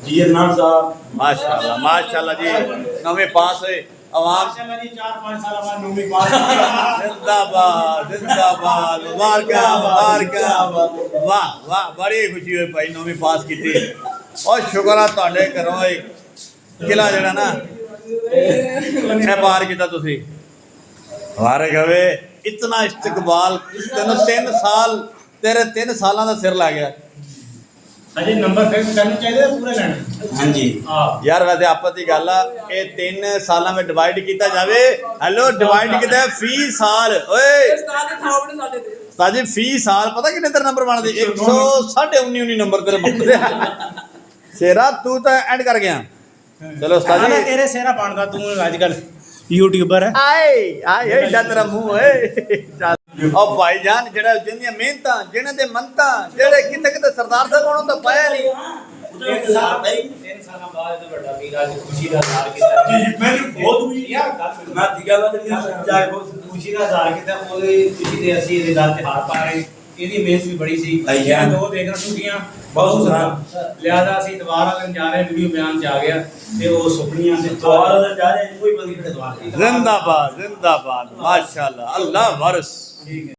जी अदनान साहब माशाल्लाह माशाल्लाह जी नवे पास हुए आवाम माशाल्लाह जी 4-5 साल हमारा नौवीं पास जिंदाबाद जिंदाबाद मुबारक मुबारक वाह वाह बड़ी खुशी हुई भाई नौवीं पास की थी और शुक्र है ਤੁਹਾਡੇ ਘਰੋਂ ਇਹ ਕਿਲਾ ਜਿਹੜਾ ਨਾ ਇਹ ਪਾਰ ਕੀਤਾ ਤੁਸੀਂ ਮੁਬਾਰਕ ਹੋਵੇ इतना इस्तकबाल तेन 3 साल तेरे 3 सालों का सिर लै गया अजे नंबर फिक्स करने चाहिए पूरे लेने हां जी हां यार वैसे आपस की गल आ ये 3 साल में डिवाइड किया जाए हेलो डिवाइड किया फी साल ओए उस्ताद जी फी साल पता कितने तेरे नंबर बनते 119 नंबर तेरे बनते शेरा तू तो एंड कर गया चलो उस्ताद जी तेरे सेरा बनदा तू आजकल यूट्यूबर है आए आए एडा तेरा मुंह है ओ भाईजान जेड़ा जिंदियां मेहनतां जिन्हां दे मनतां जेड़े किते किते सरदार साहब कोणों तो पाया नहीं 3 साल भाई 3 साल बाद तो बड़ा वीर आज खुशी का हार किया जी मेरी बहुत हुई यार मैं दिगा ला जाए बहुत खुशी का हार किया ओदे खुशी दे ਅਸੀਂ ਇਹਦੇ ਗੱਲ ਤੇ ਹਾਰ ਪਾ ਰਹੇ ਇਹਦੀ ਮਿਹਨਤ ਵੀ ਬੜੀ ਸੀ ਇਹ ਦੋ ਦੇਖਣਾ ਸੁਣੀਆਂ ਬਹੁਤ ਸਾਰਾ ਲਿਆਦਾ ਅਸੀਂ ਦਵਾਰ ਵਾਲੇ ਜਾ ਰਹੇ ਵੀਡੀਓ ਬਿਆਨ ਚ ਆ ਗਿਆ ਤੇ ਉਹ ਸੁਪਨੀਆਂ ਤੇ ਦਵਾਰ ਵਾਲੇ ਜਾ ਰਹੇ ਕੋਈ ਬੰਦੀ ਖੜੇ ਦਵਾਰ जिंदाबाद जिंदाबाद माशाल्लाह अल्लाह वारिस ठीक है।